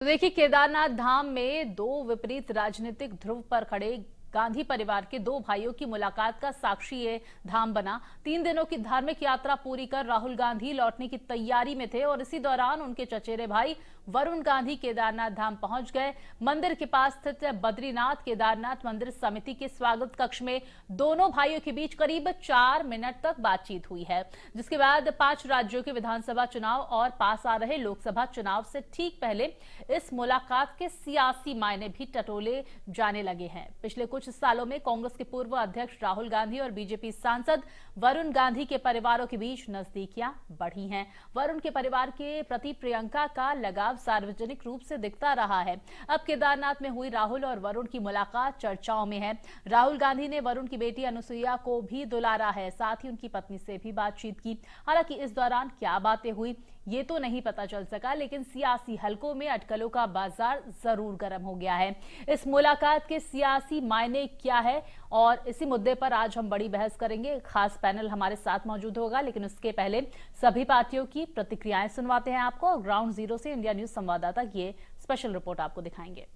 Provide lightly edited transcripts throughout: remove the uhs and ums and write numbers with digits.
तो देखिए, केदारनाथ धाम में दो विपरीत राजनीतिक ध्रुव पर खड़े गांधी परिवार के दो भाइयों की मुलाकात का साक्षी ये धाम बना। 3 दिनों की धार्मिक यात्रा पूरी कर राहुल गांधी लौटने की तैयारी में थे और इसी दौरान उनके चचेरे भाई वरुण गांधी केदारनाथ धाम पहुंच गए। मंदिर के पास स्थित बद्रीनाथ केदारनाथ मंदिर समिति के स्वागत कक्ष में दोनों भाइयों के बीच करीब 4 मिनट तक बातचीत हुई है, जिसके बाद 5 राज्यों के विधानसभा चुनाव और पास आ रहे लोकसभा चुनाव से ठीक पहले इस मुलाकात के सियासी मायने भी टटोले जाने लगे हैं। पिछले कुछ सालों में कांग्रेस के पूर्व अध्यक्ष राहुल गांधी और बीजेपी सांसद वरुण गांधी के परिवारों के बीच नजदीकियां बढ़ी हैं। वरुण के परिवार के प्रति प्रियंका का लगाव सार्वजनिक रूप से दिखता रहा है। अब केदारनाथ में हुई राहुल और वरुण की मुलाकात चर्चाओं में है। राहुल गांधी ने वरुण की बेटी अनुसुईया को भी दुलारा है, साथ ही उनकी पत्नी से भी बातचीत की। हालांकि इस दौरान क्या बातें हुई ये तो नहीं पता चल सका, लेकिन सियासी हलकों में अटकलों का बाजार जरूर गर्म हो गया है। इस मुलाकात के सियासी मायने क्या है और इसी मुद्दे पर आज हम बड़ी बहस करेंगे। खास पैनल हमारे साथ मौजूद होगा, लेकिन उसके पहले सभी पार्टियों की प्रतिक्रियाएं सुनवाते हैं आपको। ग्राउंड जीरो से इंडिया न्यूज संवाददाता ये स्पेशल रिपोर्ट आपको दिखाएंगे।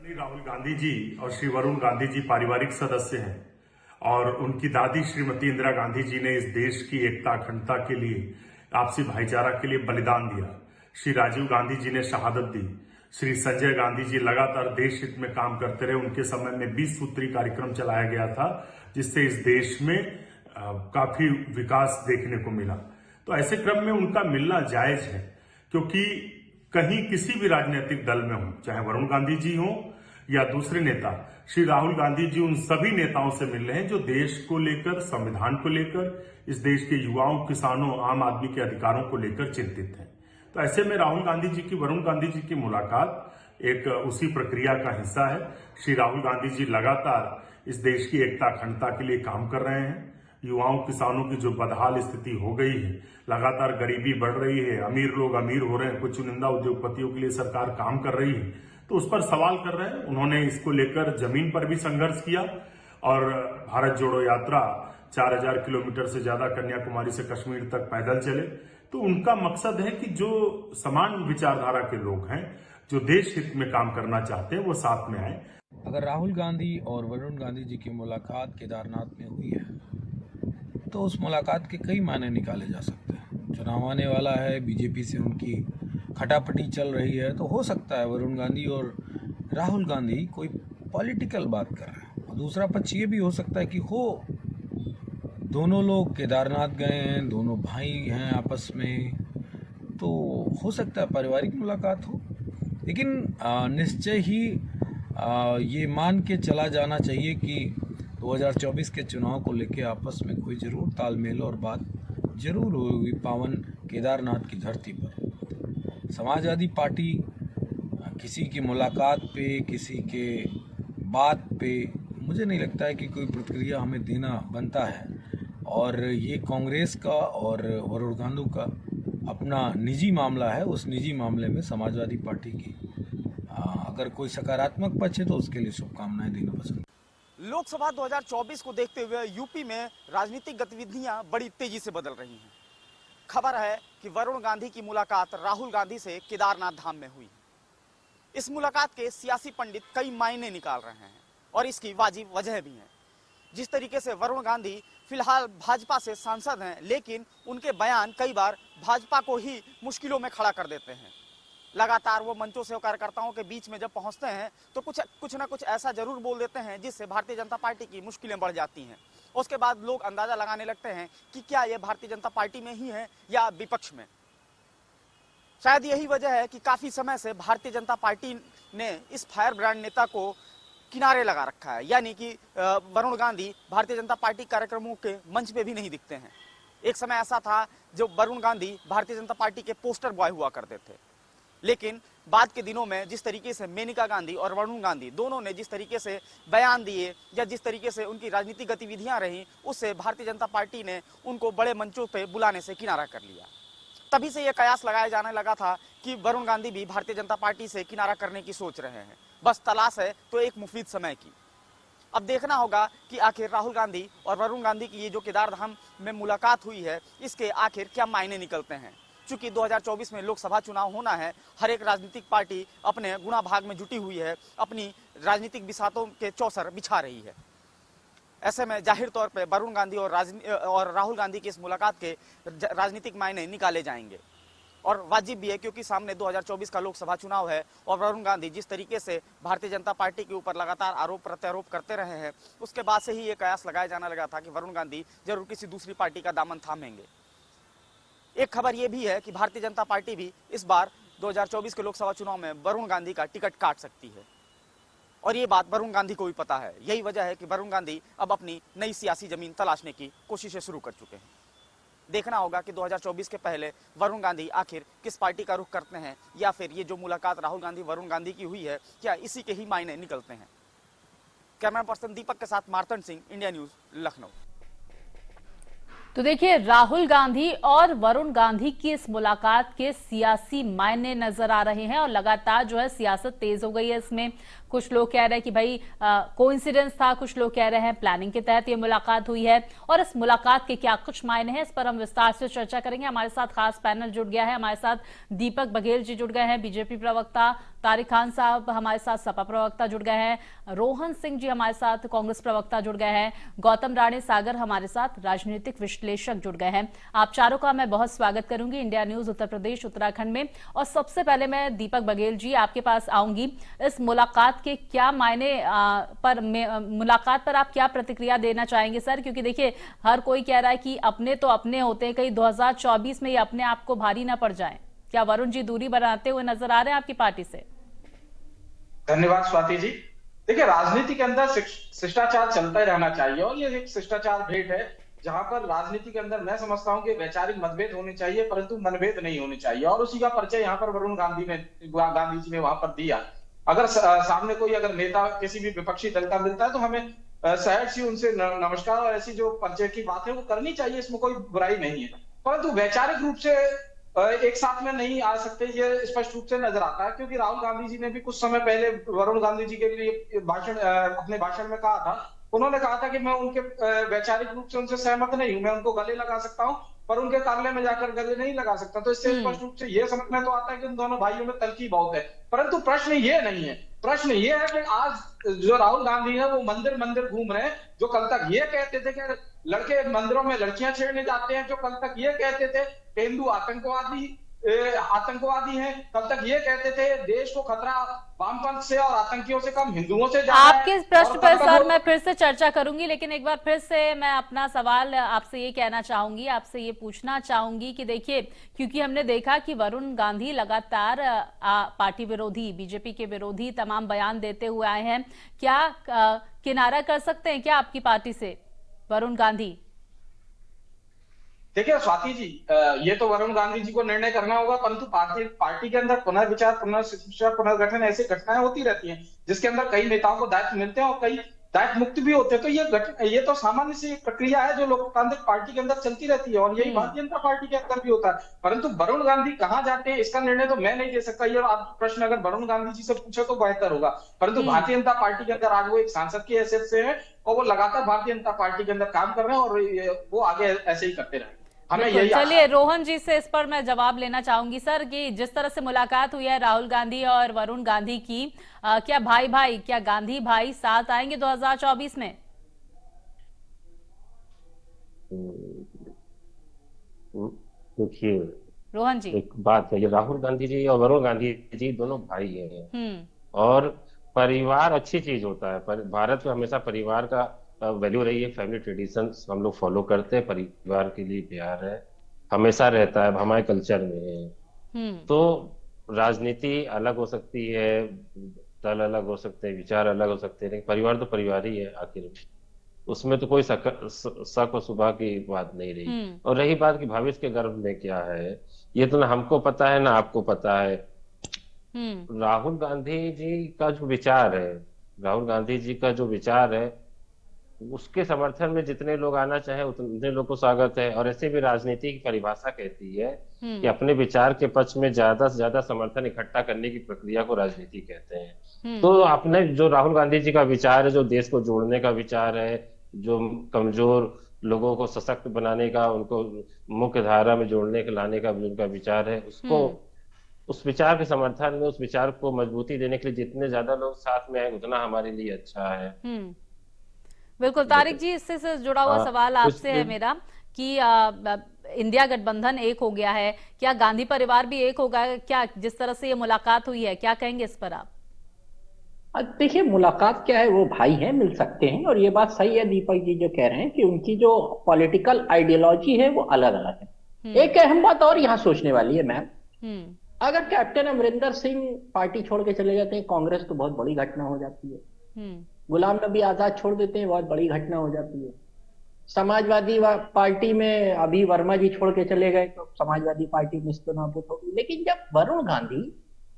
राहुल गांधी जी और श्री वरुण गांधी जी पारिवारिक सदस्य हैं और उनकी दादी श्रीमती इंदिरा गांधी जी ने इस देश की एकता अखंडता के लिए, आपसी भाईचारा के लिए बलिदान दिया। श्री राजीव गांधी जी ने शहादत दी। श्री संजय गांधी जी लगातार देश हित में काम करते रहे। उनके समय में 20 सूत्री कार्यक्रम चलाया गया था, जिससे इस देश में काफी विकास देखने को मिला। तो ऐसे क्रम में उनका मिलना जायज है, क्योंकि कहीं किसी भी राजनीतिक दल में हो, चाहे वरुण गांधी जी हो या दूसरे नेता, श्री राहुल गांधी जी उन सभी नेताओं से मिल रहे हैं जो देश को लेकर, संविधान को लेकर, इस देश के युवाओं, किसानों, आम आदमी के अधिकारों को लेकर चिंतित हैं। तो ऐसे में राहुल गांधी जी की वरुण गांधी जी की मुलाकात एक उसी प्रक्रिया का हिस्सा है। श्री राहुल गांधी जी लगातार इस देश की एकता अखंडता के लिए काम कर रहे हैं। युवाओं, किसानों की जो बदहाल स्थिति हो गई है, लगातार गरीबी बढ़ रही है, अमीर लोग अमीर हो रहे हैं, कुछ चुनिंदा उद्योगपतियों के लिए सरकार काम कर रही है, तो उस पर सवाल कर रहे हैं। उन्होंने इसको लेकर जमीन पर भी संघर्ष किया और भारत जोड़ो यात्रा 4000 किलोमीटर से ज्यादा कन्याकुमारी से कश्मीर तक पैदल चले। तो उनका मकसद है कि जो समान विचारधारा के लोग हैं, जो देश हित में काम करना चाहते हैं, वो साथ में आए। अगर राहुल गांधी और वरुण गांधी जी की मुलाकात केदारनाथ में हुई है तो उस मुलाकात के कई मायने निकाले जा सकते हैं। चुनाव आने वाला है, बीजेपी से उनकी खटापटी चल रही है, तो हो सकता है वरुण गांधी और राहुल गांधी कोई पॉलिटिकल बात कर रहे हैं। और दूसरा पक्ष ये भी हो सकता है कि दोनों लोग केदारनाथ गए हैं, दोनों भाई हैं आपस में, तो हो सकता है पारिवारिक मुलाकात हो। लेकिन निश्चय ही ये मान के चला जाना चाहिए कि 2024 के चुनाव को लेकर आपस में कोई ज़रूर तालमेल और बात जरूर होगी पावन केदारनाथ की धरती पर। समाजवादी पार्टी किसी की मुलाकात पे, किसी के बात पे मुझे नहीं लगता है कि कोई प्रतिक्रिया हमें देना बनता है। और ये कांग्रेस का और वरुण गांधी का अपना निजी मामला है। उस निजी मामले में समाजवादी पार्टी की अगर कोई सकारात्मक पक्ष है तो उसके लिए शुभकामनाएं देना पसंद। लोकसभा 2024 को देखते हुए यूपी में राजनीतिक गतिविधियां बड़ी तेजी से बदल रही हैं। खबर है कि वरुण गांधी की मुलाकात राहुल गांधी से केदारनाथ धाम में हुई। इस मुलाकात के सियासी पंडित कई मायने निकाल रहे हैं और इसकी वाजिब वजह भी है। जिस तरीके से वरुण गांधी फिलहाल भाजपा से सांसद हैं, लेकिन उनके बयान कई बार भाजपा को ही मुश्किलों में खड़ा कर देते हैं। लगातार वो मंचों से कार्यकर्ताओं के बीच में जब पहुंचते हैं तो कुछ ना कुछ ऐसा जरूर बोल देते हैं जिससे भारतीय जनता पार्टी की मुश्किलें बढ़ जाती हैं। उसके बाद लोग अंदाजा लगाने लगते हैं कि क्या ये भारतीय जनता पार्टी में ही है या विपक्ष में। शायद यही वजह है कि काफी समय से भारतीय जनता पार्टी ने इस फायर ब्रांड नेता को किनारे लगा रखा है, यानी कि वरुण गांधी भारतीय जनता पार्टी कार्यक्रमों के मंच पे भी नहीं दिखते हैं। एक समय ऐसा था जब वरुण गांधी भारतीय जनता पार्टी के पोस्टर बॉय हुआ करते थे, लेकिन बाद के दिनों में जिस तरीके से मेनका गांधी और वरुण गांधी दोनों ने जिस तरीके से बयान दिए या जिस तरीके से उनकी राजनीतिक गतिविधियां रहीं, उससे भारतीय जनता पार्टी ने उनको बड़े मंचों पे बुलाने से किनारा कर लिया। तभी से यह कयास लगाया जाने लगा था कि वरुण गांधी भी भारतीय जनता पार्टी से किनारा करने की सोच रहे हैं। बस तलाश है तो एक मुफीद समय की। अब देखना होगा कि आखिर राहुल गांधी और वरुण गांधी की ये जो केदारधाम में मुलाकात हुई है, इसके आखिर क्या मायने निकलते हैं। चूंकि 2024 में लोकसभा चुनाव होना है, हर एक राजनीतिक पार्टी अपने गुणा भाग में जुटी हुई है, अपनी राजनीतिक बिसातों के चौसर बिछा रही है। ऐसे में जाहिर तौर पे वरुण गांधी और राहुल गांधी की इस मुलाकात के राजनीतिक मायने निकाले जाएंगे और वाजिब भी है, क्योंकि सामने 2024 का लोकसभा चुनाव है और वरुण गांधी जिस तरीके से भारतीय जनता पार्टी के ऊपर लगातार आरोप प्रत्यारोप करते रहे हैं, उसके बाद से ही ये कयास लगाया जाने लगा था कि वरुण गांधी जरूर किसी दूसरी पार्टी का दामन थामेंगे। एक खबर यह भी है कि भारतीय जनता पार्टी भी इस बार 2024 के लोकसभा चुनाव में वरुण गांधी का टिकट काट सकती है और ये बात वरुण गांधी को भी पता है। यही वजह है कि वरुण गांधी अब अपनी नई सियासी जमीन तलाशने की कोशिशें शुरू कर चुके हैं। देखना होगा कि 2024 के पहले वरुण गांधी आखिर किस पार्टी का रुख करते हैं, या फिर ये जो मुलाकात राहुल गांधी वरुण गांधी की हुई है, क्या इसी के ही मायने निकलते हैं। कैमरा पर्सन दीपक के साथ मार्तन सिंह, इंडिया न्यूज, लखनऊ। तो देखिए, राहुल गांधी और वरुण गांधी की इस मुलाकात के सियासी मायने नजर आ रहे हैं और लगातार जो है सियासत तेज हो गई है इसमें। कुछ लोग कह रहे हैं कि भाई कोइंसिडेंस था, कुछ लोग कह रहे हैं प्लानिंग के तहत ये मुलाकात हुई है और इस मुलाकात के क्या कुछ मायने हैं, इस पर हम विस्तार से चर्चा करेंगे। हमारे साथ खास पैनल जुड़ गया है, हमारे साथ दीपक बघेल जी जुड़ गए हैं, बीजेपी प्रवक्ता तारिक खान साहब हमारे साथ सपा प्रवक्ता जुड़ गए हैं, रोहन सिंह जी हमारे साथ कांग्रेस प्रवक्ता जुड़ गए हैं, गौतम राणे सागर हमारे साथ राजनीतिक विश्लेषक जुड़ गए हैं। आप चारों का मैं बहुत स्वागत करूंगी इंडिया न्यूज उत्तर प्रदेश उत्तराखंड में। और सबसे पहले मैं दीपक बघेल जी आपके पास आऊंगी। इस मुलाकात के क्या मायने मुलाकात पर आप क्या प्रतिक्रिया देना चाहेंगे सर? क्योंकि देखिए, हर कोई कह रहा है कि अपने तो अपने होते हैं, कहीं 2024 में ये अपने आप को भारी ना पड़ जाए। क्या वरुण जी दूरी बनाते हुए नजर आ रहे हैं आपकी पार्टी से? धन्यवाद स्वाति जी। देखिए, राजनीति के अंदर शिष्टाचार चलता ही रहना चाहिए और ये एक शिष्टाचार भेंट है जहां पर राजनीति के अंदर मैं समझता हूं कि वैचारिक मतभेद होने चाहिए परंतु मनभेद नहीं होने चाहिए और उसी का परिचय यहाँ पर वरुण गांधी जी ने वहां पर दिया। अगर सामने कोई अगर नेता किसी भी विपक्षी दल का मिलता है तो हमें सहज सी उनसे नमस्कार और ऐसी जो परिचय की बात है वो करनी चाहिए, इसमें कोई बुराई नहीं है। परंतु वैचारिक रूप से एक साथ में नहीं आ सकते, ये स्पष्ट रूप से नजर आता है, क्योंकि राहुल गांधी जी ने भी कुछ समय पहले वरुण गांधी जी के लिए अपने भाषण में कहा था, उन्होंने कहा था कि मैं उनके वैचारिक रूप से उनसे सहमत नहीं हूं, मैं उनको गले लगा सकता हूं पर उनके कार्यालय में जाकर गले नहीं लगा सकता। तो इससे स्पष्ट रूप से यह समझ में तो आता है कि उन दोनों भाइयों में तल्खी बहुत है। परंतु प्रश्न ये नहीं है, प्रश्न ये है कि आज जो राहुल गांधी है वो मंदिर मंदिर घूम रहे हैं। जो कल तक ये कहते थे कि लड़के मंदिरों में लड़कियां छेड़ने जाते हैं, जो कल तक ये कहते थे कि हिंदू आतंकवादी हैं, कल तक ये कहते थे देश को खतरा वामपंथ से और आतंकियों से कम हिंदुओं से ज्यादा है। आपके प्रश्न पर सर मैं फिर से चर्चा करूंगी, लेकिन एक बार फिर से मैं अपना सवाल आपसे ये कहना चाहूंगी, आपसे ये पूछना चाहूंगी कि देखिए, क्योंकि हमने देखा कि वरुण गांधी लगातार पार्टी विरोधी, बीजेपी के विरोधी तमाम बयान देते हुए आए हैं। क्या किनारा कर सकते हैं क्या आपकी पार्टी से वरुण गांधी? देखिए स्वाति जी, ये तो वरुण गांधी जी को निर्णय करना होगा, परंतु पार्टी के अंदर पुनर्विचार, पुनर्शिक्षा, पुनर्गठन ऐसी घटनाएं होती रहती हैं जिसके अंदर कई नेताओं को दायित्व मिलते हैं और कई दायित्व मुक्त भी होते हैं। तो ये तो सामान्य सी प्रक्रिया है जो लोकतांत्रिक पार्टी के अंदर चलती रहती है और यही भारतीय जनता पार्टी के अंदर भी होता है। परंतु वरुण गांधी कहाँ जाते हैं इसका निर्णय तो मैं नहीं दे सकता। ये आप प्रश्न अगर वरुण गांधी जी से पूछे तो बेहतर होगा। परंतु भारतीय जनता पार्टी के अंदर आज वो एक सांसद की हैसियत से है और वो लगातार भारतीय जनता पार्टी के अंदर काम कर रहे हैं और वो आगे ऐसे ही करते रहे। चलिए, रोहन जी से इस पर मैं जवाब लेना चाहूंगी सर कि जिस तरह से मुलाकात हुई है राहुल गांधी और वरुण गांधी की, क्या क्या गांधी भाई साथ आएंगे 2024 में? देखिए रोहन जी, एक बात है, ये राहुल गांधी जी और वरुण गांधी जी दोनों भाई हैं और परिवार अच्छी चीज होता है। भारत में हमेशा परिवार का वैल्यू रही है, फैमिली ट्रेडिशंस हम लोग फॉलो करते हैं, परिवार के लिए प्यार है, हमेशा रहता है, हमारे कल्चर में है। तो राजनीति अलग हो सकती है, दल अलग हो सकते हैं, विचार अलग हो सकते हैं, लेकिन परिवार तो परिवार ही है आखिर, उसमें तो कोई शक और शुबा की बात नहीं रही। और रही बात कि भविष्य के गर्भ में क्या है, ये तो ना हमको पता है ना आपको पता है। राहुल गांधी जी का जो विचार है, राहुल गांधी जी का जो विचार है उसके समर्थन में जितने लोग आना चाहे उतने लोग को स्वागत है। और ऐसे भी राजनीति की परिभाषा कहती है कि अपने विचार के पक्ष में ज्यादा से ज्यादा समर्थन इकट्ठा करने की प्रक्रिया को राजनीति कहते हैं। तो आपने जो राहुल गांधी जी का विचार है, जो देश को जोड़ने का विचार है, जो कमजोर लोगों को सशक्त बनाने का, उनको मुख्य धारा में जोड़ने का, लाने का उनका विचार है, उसको उस विचार के समर्थन में, उस विचार को मजबूती देने के लिए जितने ज्यादा लोग साथ में आए उतना हमारे लिए अच्छा है। बिल्कुल तारिक जी, इससे से जुड़ा हुआ सवाल आपसे है मेरा कि इंडिया गठबंधन एक हो गया है, क्या गांधी परिवार भी एक होगा क्या? जिस तरह से ये मुलाकात हुई है, क्या कहेंगे इस पर आप? देखिए, मुलाकात क्या है, वो भाई हैं, मिल सकते हैं। और ये बात सही है दीपक जी जो कह रहे हैं कि उनकी जो पॉलिटिकल आइडियोलॉजी है वो अलग अलग है। एक अहम बात और यहाँ सोचने वाली है मैम, अगर कैप्टन अमरिंदर सिंह पार्टी छोड़ के चले जाते हैं कांग्रेस तो बहुत बड़ी घटना हो जाती है। गुलाम नबी आजाद छोड़ देते हैं, बहुत बड़ी घटना हो जाती है। समाजवादी पार्टी में अभी वर्मा जी छोड़ के चले गए तो समाजवादी पार्टी निस्तनाबूद हो गई। लेकिन जब वरुण गांधी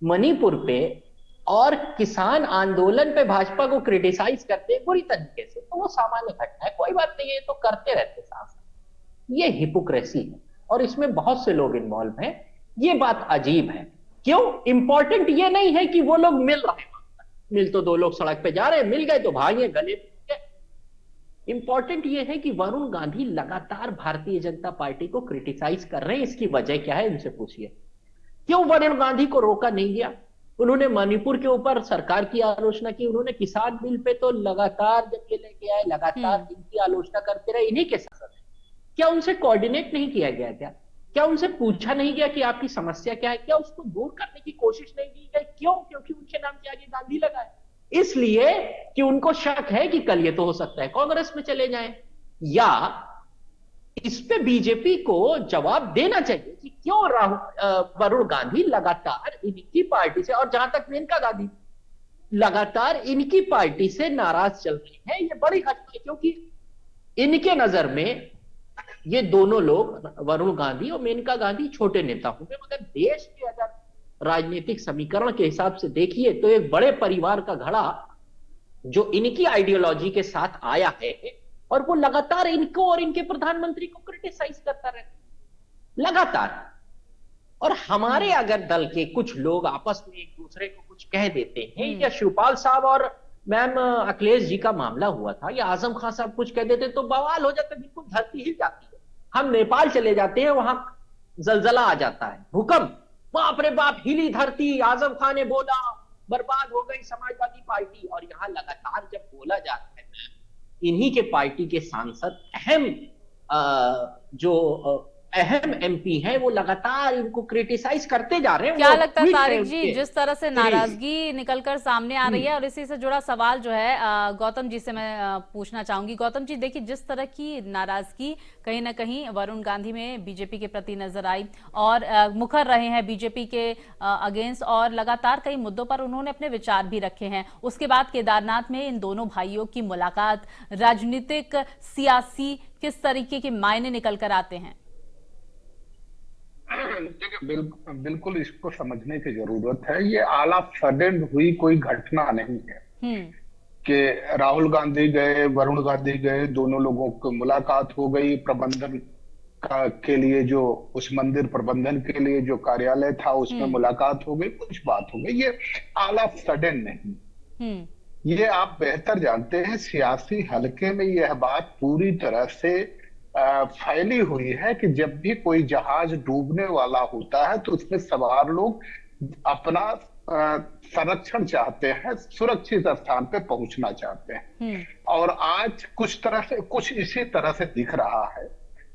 मणिपुर पे और किसान आंदोलन पे भाजपा को क्रिटिसाइज करते हैं बुरी तरीके से, तो वो सामान्य घटना है, कोई बात नहीं है, तो करते रहते सांसद। ये हिपोक्रेसी है और इसमें बहुत से लोग इन्वॉल्व हैं। ये बात अजीब है। क्यों? इंपॉर्टेंट ये नहीं है कि वो लोग मिल रहे हैं, मिल तो दो लोग सड़क पे जा रहे हैं, मिल गए तो भाई है, गले मिल गए। इंपॉर्टेंट ये है कि वरुण गांधी लगातार भारतीय जनता पार्टी को क्रिटिसाइज कर रहे हैं। इसकी वजह क्या है, इनसे पूछिए। क्यों वरुण गांधी को रोका नहीं गया? उन्होंने मणिपुर के ऊपर सरकार की आलोचना की, उन्होंने किसान बिल पे तो लगातार जब ये लेके आए लगातार इनकी आलोचना करते रहे, इन्हीं के साथ। क्या उनसे कोऑर्डिनेट नहीं किया गया? क्या उनसे पूछा नहीं गया कि आपकी समस्या क्या है? क्या उसको दूर करने की कोशिश नहीं की गई? क्यों? क्योंकि उनके नाम के आगे गांधी लगा है, इसलिए कि उनको शक है कि कल ये तो हो सकता है कांग्रेस में चले जाएं। या इस पे बीजेपी को जवाब देना चाहिए कि क्यों वरुण गांधी लगातार इनकी पार्टी से, और जहां तक मेनका गांधी लगातार इनकी पार्टी से नाराज चल रही है। ये बड़ी घटना है क्योंकि इनके नजर में ये दोनों लोग, वरुण गांधी और मेनका गांधी, छोटे नेता होंगे, मगर देश के अगर राजनीतिक समीकरण के हिसाब से देखिए तो एक बड़े परिवार का घड़ा जो इनकी आइडियोलॉजी के साथ आया है और वो लगातार इनको और इनके प्रधानमंत्री को क्रिटिसाइज करता रहे लगातार। और हमारे अगर दल के कुछ लोग आपस में एक दूसरे को कुछ कह देते हैं, या शिवपाल साहब और मैम अखिलेश जी का मामला हुआ था, या आजम खान साहब कुछ कह देते तो बवाल हो जाता, बिल्कुल धरती हिल जाती है। हम नेपाल चले जाते हैं, वहां जलजला आ जाता है, भूकंप, बाप रे बाप, हिली धरती, आजम खान ने बोला, बर्बाद हो गई समाजवादी पार्टी। और यहां लगातार जब बोला जाता है, इन्हीं के पार्टी के सांसद, अहम एमपी हैं, वो लगातार इनको क्रिटिसाइज करते जा रहे हैं। क्या लगता है तारिक जी, जिस तरह से नाराजगी निकलकर सामने आ रही है, और इसी से जुड़ा सवाल जो है गौतम जी से मैं पूछना चाहूंगी। गौतम जी, देखिए जिस तरह की नाराजगी कहीं ना कहीं वरुण गांधी में बीजेपी के प्रति नजर आई और मुखर रहे हैं बीजेपी के अगेंस्ट, और लगातार कई मुद्दों पर उन्होंने अपने विचार भी रखे हैं। उसके बाद केदारनाथ में इन दोनों भाइयों की मुलाकात, राजनीतिक सियासी किस तरीके के मायने निकल कर आते हैं? देखिए, बिल्कुल इसको समझने की जरूरत है। ये आला सडन हुई कोई घटना नहीं है कि राहुल गांधी गए, वरुण गांधी गए, दोनों लोगों की मुलाकात हो गई, प्रबंधन के लिए जो उस मंदिर प्रबंधन के लिए जो कार्यालय था उसमें मुलाकात हो गई, कुछ बात हो गई। ये आला सडन नहीं। ये आप बेहतर जानते हैं, सियासी हलके में यह बात पूरी तरह से फैली हुई है कि जब भी कोई जहाज डूबने वाला होता है तो उसमें सवार लोग अपना संरक्षण चाहते हैं, सुरक्षित स्थान पे पहुंचना चाहते हैं। और आज कुछ इसी तरह से दिख रहा है।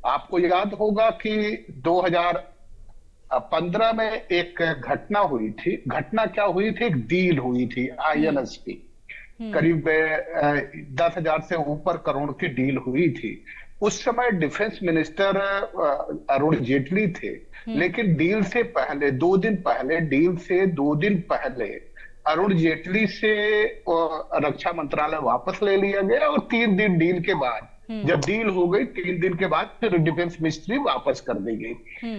आपको याद होगा कि 2015 में एक घटना हुई थी। घटना क्या हुई थी? एक डील हुई थी INS की, करीब 10,000 से ऊपर करोड़ की डील हुई थी। उस समय डिफेंस मिनिस्टर अरुण जेटली थे, लेकिन डील से 2 दिन पहले अरुण जेटली से रक्षा मंत्रालय वापस ले लिया गया और 3 दिन डील के बाद, जब डील हो गई 3 दिन के बाद फिर डिफेंस मिनिस्ट्री वापस कर दी गई।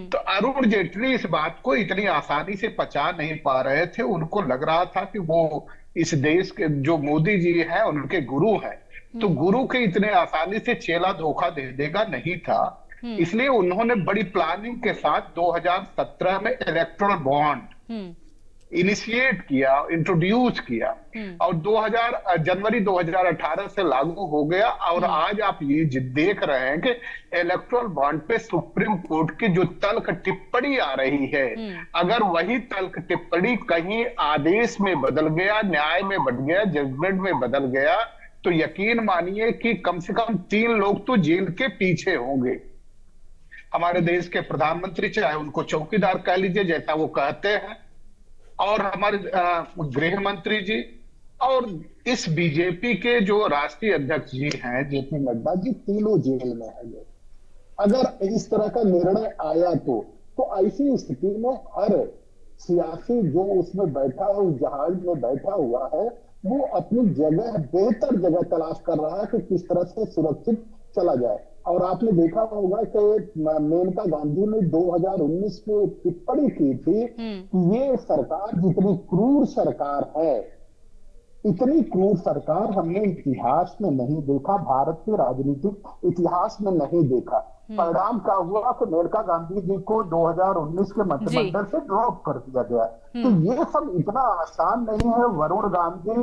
तो अरुण जेटली इस बात को इतनी आसानी से पचा नहीं पा रहे थे। उनको लग रहा था कि वो इस देश के जो मोदी जी हैं उनके गुरु हैं, तो गुरु के इतने आसानी से चेला धोखा दे देगा नहीं था। इसलिए उन्होंने बड़ी प्लानिंग के साथ 2017 में इलेक्टोरल बॉन्ड इनिशिएट किया, इंट्रोड्यूस किया और जनवरी 2018 से लागू हो गया। और आज आप ये देख रहे हैं कि इलेक्टोरल बॉन्ड पे सुप्रीम कोर्ट की जो तल्ख टिप्पणी आ रही है, अगर वही तल्ख टिप्पणी कहीं आदेश में बदल गया, न्याय में बदल गया, जजमेंट में बदल गया, तो यकीन मानिए कि कम से कम 3 लोग तो जेल के पीछे होंगे। हमारे देश के प्रधानमंत्री, चाहे उनको चौकीदार कह लीजिए जैसा वो कहते हैं, और हमारे गृह मंत्री जी, और इस बीजेपी के जो राष्ट्रीय अध्यक्ष जी हैं जेपी नड्डा जी, तीनों जेल में है। अगर इस तरह का निर्णय आया तो ऐसी स्थिति में हर सियासी जो उसमें बैठा है, उस जहाज में बैठा हुआ है, वो अपनी जगह, बेहतर जगह तलाश कर रहा है कि किस तरह से सुरक्षित चला जाए। और आपने देखा होगा कि मेनका गांधी ने 2019 में टिप्पणी की थी कि ये सरकार जितनी क्रूर सरकार है, इतनी क्रूर सरकार हमने इतिहास में नहीं देखा, भारत के राजनीतिक इतिहास में नहीं देखा। परिणाम क्या हुआ कि मेनका गांधी जी को 2019 के मंत्रिमंडल से ड्रॉप कर दिया गया। तो ये सब इतना आसान नहीं है। वरुण गांधी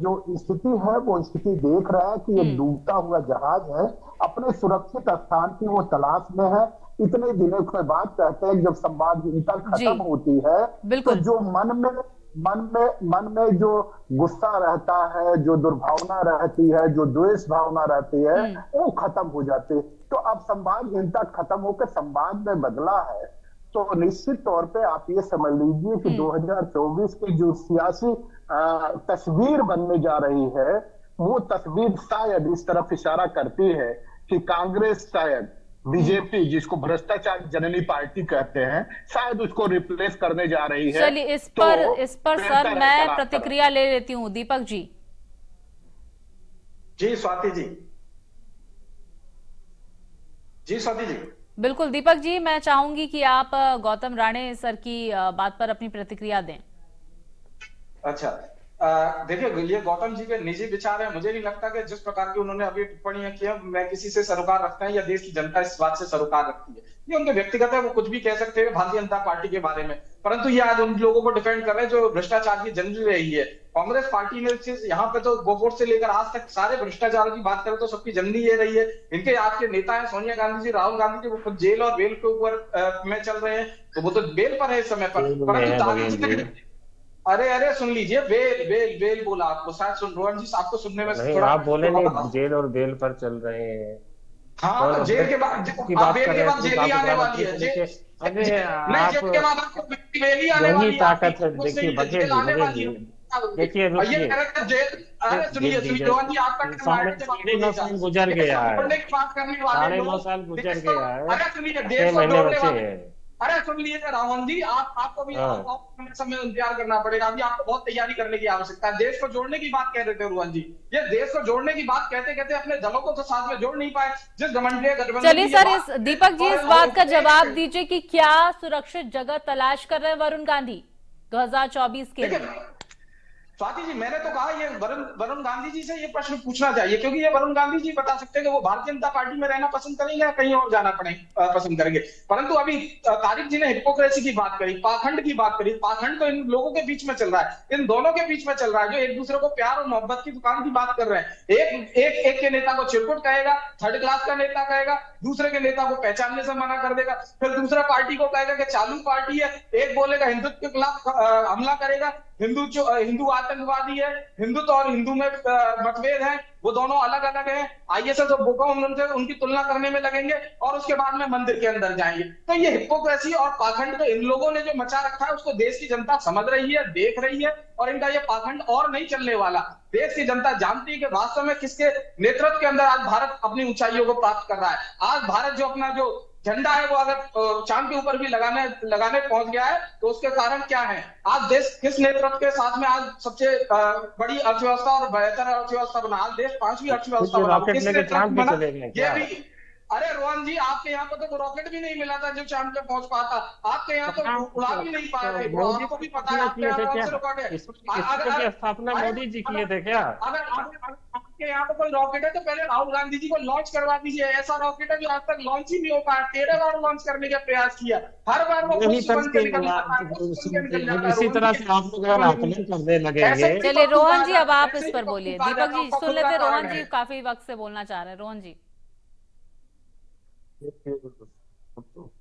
जो स्थिति है वो स्थिति देख रहा है कि ये डूबता हुआ जहाज है, अपने सुरक्षित स्थान की वो तलाश में है। इतने दिनों के बाद कहते हैं जब संवादहीनता खत्म होती है तो जो मन में जो गुस्सा रहता है, जो दुर्भावना रहती है, जो द्वेष भावना रहती है, वो खत्म हो जाती है। तो अब संवादहीनता खत्म होकर संवाद में बदला है। तो निश्चित तौर पे आप ये समझ लीजिए कि 2024 की जो सियासी तस्वीर बनने जा रही है, वो तस्वीर शायद इस तरफ इशारा करती है कि कांग्रेस शायद बीजेपी, जिसको भ्रष्टाचार जननी पार्टी कहते हैं, शायद उसको रिप्लेस करने जा रही है। चलिए इस पर सर मैं प्रतिक्रिया ले लेती हूँ। दीपक जी। जी स्वाति जी। जी स्वाति जी। बिल्कुल दीपक जी, मैं चाहूंगी कि आप गौतम राणे सर की बात पर अपनी प्रतिक्रिया दें। अच्छा, देखिए ये गौतम जी के निजी विचार है। मुझे नहीं लगता कि जिस प्रकार की उन्होंने अभी टिप्पणियां की है, मैं किसी से सरोकार रखता है या देश की जनता इस बात से सरोकार रखती है, ये उनके व्यक्तिगत है। वो कुछ भी कह सकते हैं भारतीय जनता पार्टी के बारे में, परंतु ये आज उन लोगों को डिफेंड कर रहे हैं जो भ्रष्टाचार की जननी रही है। कांग्रेस पार्टी ने यहाँ पे तो बोफोर्स से लेकर आज तक सारे भ्रष्टाचार की बात करें तो सबकी जननी ये रही है। इनके आपके नेता है सोनिया गांधी जी, राहुल गांधी जी, वो खुद जेल और बेल के ऊपर में चल रहे हैं, तो वो तो बेल पर है इस समय पर। परंतु दादी जी, अरे सुन लीजिए, बेल बोला आपको, शायद सुन रोहन जी आपको सुनने में थोड़ा आप बोले नहीं, जेल और बेल पर चल रहे हैं। हाँ, जेल के बाद जेल ही आने वाली है। अरे आप जेल के बाद आपको बेल ही आने वाली है। ताकत है, देखिए बघेली देखिए सुनिए रोहन जी, आपका 9 साल गुजर गया है, 9.5 साल गुजर गया है, अरे सुनिए 6 महीने बचे हैं। अरे सुन लीजिए राहुल जी, आपको भी समय इंतजार करना पड़ेगा। अभी आपको बहुत तैयारी करने की आवश्यकता है। देश को जोड़ने की बात कह रहे थे रोहन जी, ये देश को जोड़ने की बात कहते कहते अपने दलों को तो साथ में जोड़ नहीं पाए। जिस गठबंधन, चलिए सर, इस दीपक जी इस बात का जवाब दीजिए कि क्या सुरक्षित जगह तलाश कर रहे हैं वरुण गांधी 2024 के लिए? स्वाति जी, मैंने तो कहा ये वरुण गांधी जी से ये प्रश्न पूछना चाहिए, क्योंकि ये वरुण गांधी जी बता सकते हैं कि वो भारतीय जनता पार्टी में रहना पसंद करेंगे या कहीं और जाना पसंद करेंगे। परंतु अभी तारिक जी ने हिपोक्रेसी की बात करी, पाखंड की बात करी। पाखंड तो इन लोगों के बीच में चल रहा है, इन दोनों के बीच में चल रहा है, जो एक दूसरे को प्यार और मोहब्बत की दुकान की बात कर रहे हैं। एक के नेता को चिरकुट कहेगा, थर्ड क्लास का नेता कहेगा, दूसरे के नेता को पहचानने से मना कर देगा, फिर दूसरा पार्टी को कहेगा कि चालू पार्टी है, एक बोलेगा हिंदुत्व के खिलाफ हमला करेगा, हिंदू आतंकवादी है, हिंदुत्व और हिंदू में मतभेद है, वो दोनों अलग अलग हैं। आईएसएस और बोको उनकी तुलना करने में लगेंगे और उसके बाद में मंदिर के अंदर जाएंगे। तो ये हिपोक्रेसी और पाखंड तो इन लोगों ने जो मचा रखा है उसको देश की जनता समझ रही है, देख रही है, और इनका ये पाखंड और नहीं चलने वाला। देश की जनता जानती है कि वास्तव में किसके नेतृत्व के अंदर आज भारत अपनी ऊंचाइयों को प्राप्त कर रहा है। आज भारत जो अपना जो झंडा है वो अगर चांद के ऊपर भी लगाने पहुंच गया है तो उसके कारण क्या है? आज देश किस नेतृत्व के साथ में आज सबसे बड़ी अर्थव्यवस्था और बेहतर अर्थव्यवस्था बना? आज देश 5वीं अर्थव्यवस्था बना। ये भी, अरे रोहन जी, आपके यहाँ पर तो रॉकेट भी नहीं मिला था जो चांद पे पहुंच पाता। आपके यहाँ तो उड़ा भी नहीं पाए थे, आपको भी पता है। आपके यहाँ स्थापना मोदी जी किए थे क्या? अगर आपके यहाँ पे कोई रॉकेट है तो पहले राहुल गांधी जी को लॉन्च करवा दीजिए। ऐसा रॉकेट है जो आज तक लॉन्च ही नहीं हो पाया, 13 बार लॉन्च करने का प्रयास किया, हर बार वो यही खुश बन के निकल जाता है, खुश बन के निकल जाता है। इसी तरह से आप लोग अगर आकलन करने लगेंगे। चलिए रोहन जी, अब आप इस पर बोलिए। दीपक जी सुन लेते, रोहन जी काफी वक्त से बोलना चाह रहे हैं। रोहन जी।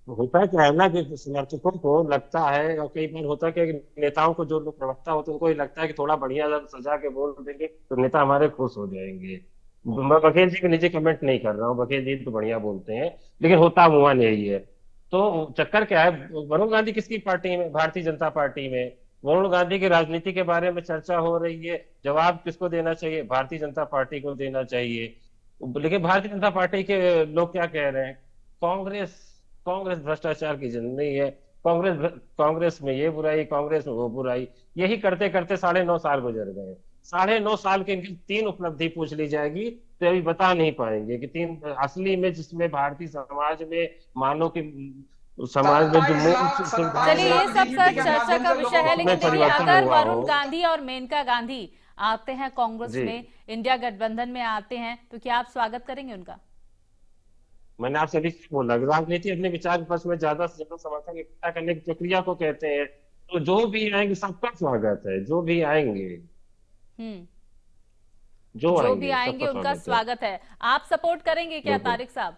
होता क्या है ना कि समर्थकों को लगता है, और कई बार होता है कि नेताओं को, जो लोग प्रवक्ता होते हैं उनको ही लगता है कि थोड़ा बढ़िया सजा के बोल देंगे तो नेता हमारे खुश हो जाएंगे। मैं बघेल जी के नीचे कमेंट नहीं कर रहा हूँ, बघेल जी तो बढ़िया बोलते हैं, लेकिन होता हुआ यही है। तो चक्कर क्या है, वरुण गांधी किसकी पार्टी में? भारतीय जनता पार्टी में। वरुण गांधी की राजनीति के बारे में चर्चा हो रही है, जवाब किसको देना चाहिए? भारतीय जनता पार्टी को देना चाहिए। लेकिन भारतीय जनता पार्टी के लोग क्या कह रहे हैं? कांग्रेस कांग्रेस भ्रष्टाचार की जननी है, कांग्रेस में ये बुराई, कांग्रेस में वो बुराई, यही करते करते 9.5 साल गुजर गए। 9.5 साल के इनकी 3 उपलब्धि पूछ ली जाएगी तो अभी बता नहीं पाएंगे कि 3 असली में, जिसमें भारतीय समाज में मानव की समाज में जो चलिए ये सब सर चर्चा का विषय है, लेकिन देखिए अगर वरुण गांधी और मेनका गांधी आते हैं कांग्रेस में, इंडिया गठबंधन में आते हैं, तो क्या आप स्वागत करेंगे उनका? मैंने आपसे अभी बोला, राजनीति अपने विचार विपक्ष में ज्यादा से ज्यादा समर्थन इकट्ठा करने की प्रक्रिया को कहते हैं। तो जो भी आएंगे सबका स्वागत है, जो भी आएंगे जो भी आएंगे उनका स्वागत है। आप सपोर्ट करेंगे क्या तारिक साहब?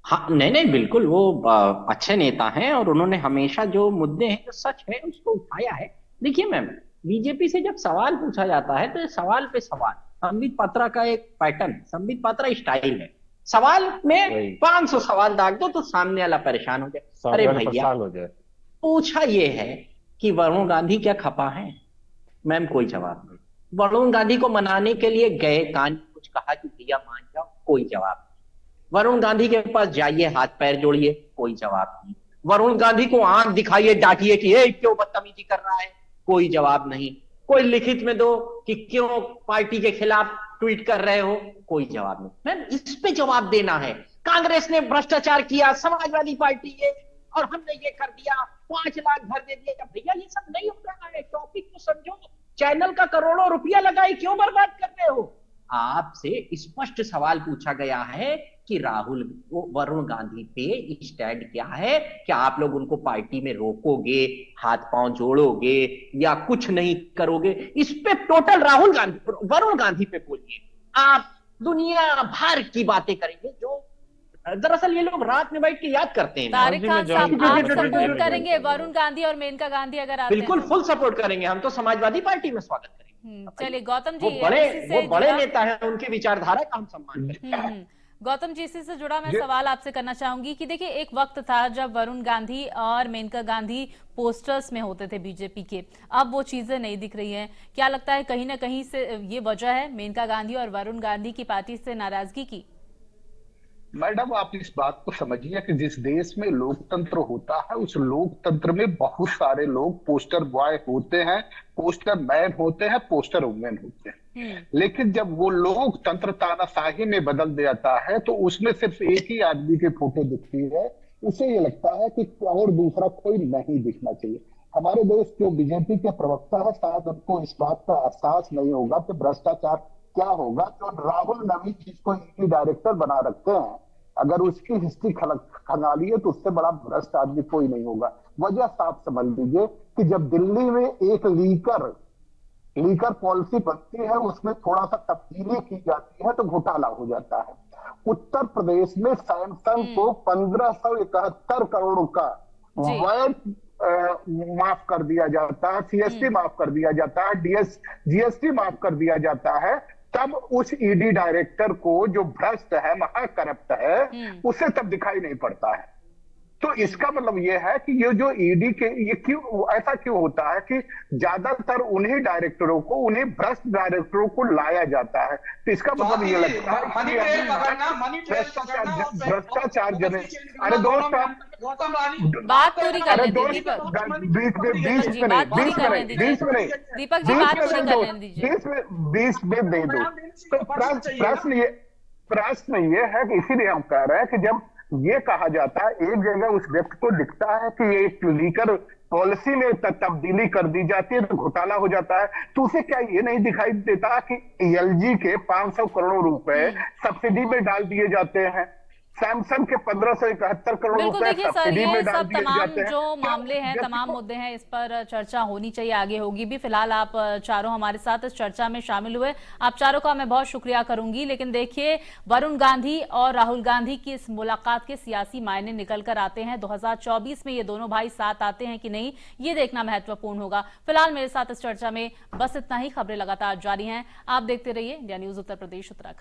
हाँ, नहीं बिल्कुल, वो अच्छे नेता हैं और उन्होंने हमेशा जो मुद्दे हैं, जो सच है, उसको उठाया है। देखिए मैम, बीजेपी से जब सवाल पूछा जाता है तो सवाल पे सवाल, संबित पात्रा का एक पैटर्न, संबित पात्रा स्टाइल है। सवाल में 500 सवाल दाग दो तो सामने वाला परेशान हो जाए। अरे भैया, पूछा ये है कि वरुण गांधी क्या खपा है? मैम कोई जवाब नहीं। वरुण गांधी को मनाने के लिए गए, कान कुछ कहा कि भैया मान जाओ, कोई जवाब नहीं। वरुण गांधी के पास जाइए, हाथ पैर जोड़िए, कोई जवाब नहीं। वरुण गांधी को आंख दिखाइए, डांटिए कि ये क्यों बदतमीजी कर रहा है, कोई जवाब नहीं। कोई लिखित में दो कि क्यों पार्टी के खिलाफ ट्वीट कर रहे हो, कोई जवाब नहीं। मैम इस पे जवाब देना है। कांग्रेस ने भ्रष्टाचार किया, समाजवादी पार्टी ये, और हमने ये कर दिया, 5 लाख भर दे दिया। भैया ये सब नहीं हो रहा है, टॉपिक को समझो। चैनल का करोड़ों रुपया लगाई, क्यों बर्बाद कर रहे हो? आपसे स्पष्ट सवाल पूछा गया है कि वरुण गांधी पे स्टैंड क्या है? क्या आप लोग उनको पार्टी में रोकोगे, हाथ पांव जोड़ोगे, या कुछ नहीं करोगे? इस पे टोटल वरुण गांधी पे बोलिए। आप दुनिया भर की बातें करेंगे जो दरअसल ये लोग रात में बैठ के याद करते हैं। तारिक खान साहब, आप सपोर्ट करेंगे वरुण गांधी और मेनका गांधी अगर आते हैं? बिल्कुल फुल सपोर्ट करेंगे, हम तो समाजवादी पार्टी में स्वागत करेंगे। चलिए गौतम जी, वो बड़े नेता हैं, उनके विचारधारा का हम सम्मान करेंगे। गौतम जी, इसी से जुड़ा मैं सवाल आपसे करना चाहूंगी कि देखिए एक वक्त था जब वरुण गांधी और मेनका गांधी पोस्टर्स में होते थे बीजेपी के, अब वो चीजें नहीं दिख रही हैं। क्या लगता है कहीं ना कहीं से ये वजह है मेनका गांधी और वरुण गांधी की पार्टी से नाराजगी की? मैडम आप इस बात को समझिए कि जिस देश में लोकतंत्र होता है, उस लोकतंत्र में बहुत सारे लोग पोस्टर बॉय होते हैं, पोस्टर मैन होते हैं, पोस्टर वुमेन होते हैं। लेकिन जब वो लोकतंत्र तानाशाही में बदल जाता है तो उसमें सिर्फ एक ही आदमी की फोटो दिखती है। उसे ये लगता है कि और दूसरा कोई नहीं दिखना चाहिए। हमारे देश जो बीजेपी के प्रवक्ता है, शायद उनको इस बात का एहसास नहीं होगा कि भ्रष्टाचार क्या होगा। जो राहुल नवीन जिसको ईडी डायरेक्टर बना रखते हैं, अगर उसकी हिस्ट्री खंगालिए तो उससे बड़ा भ्रष्ट आदमी कोई नहीं होगा। वजह साफ समझ लीजिए कि जब दिल्ली में एक लीकर पॉलिसी बनती है, उसमें थोड़ा सा तब्दीली की जाती है तो घोटाला हो जाता है। उत्तर प्रदेश में सैमसंग को 1571 करोड़ का वैट माफ कर दिया जाता है, सीएसटी माफ कर दिया जाता है, जीएसटी माफ कर दिया जाता है। तब उस ईडी डायरेक्टर को, जो भ्रष्ट है, महाकरप्ट है, उसे तब दिखाई नहीं पड़ता है। तो इसका मतलब यह है कि ये जो ईडी के, ये क्यों ऐसा क्यों होता है कि ज्यादातर उन्हीं डायरेक्टरों को, उन्हीं भ्रष्ट डायरेक्टरों को लाया जाता है। तो इसका मतलब ये लगता है भ्रष्टाचार जने। अरे दोस्त बात पूरी कर लें, बीच में दे दो। तो प्रश्न ये है कि इसीलिए हम कह रहे हैं कि जब ये कहा जाता है, एक जगह उस व्यक्ति को दिखता है कि ये एक लीकर पॉलिसी में तब्दीली कर दी जाती है तो घोटाला हो जाता है। तो उसे क्या ये नहीं दिखाई देता कि एलजी के 500 करोड़ रुपए सब्सिडी में डाल दिए जाते हैं, सैमसंग के 1571 करोड़ बिल्कुल। रुपए देखिए सर, सब्सिडी में ये डाल सब दिए तमाम जाते हैं। जो मामले हैं, तमाम मुद्दे हैं, इस पर चर्चा होनी चाहिए, आगे होगी भी। फिलहाल आप चारों हमारे साथ इस चर्चा में शामिल हुए, आप चारों का मैं बहुत शुक्रिया करूंगी। लेकिन देखिए, वरुण गांधी और राहुल गांधी की इस मुलाकात के सियासी मायने निकल कर आते हैं। 2024 में ये दोनों भाई साथ आते हैं कि नहीं, ये देखना महत्वपूर्ण होगा। फिलहाल मेरे साथ इस चर्चा में बस इतना ही। खबरें लगातार जारी हैं, आप देखते रहिए इंडिया न्यूज उत्तर प्रदेश उत्तराखंड।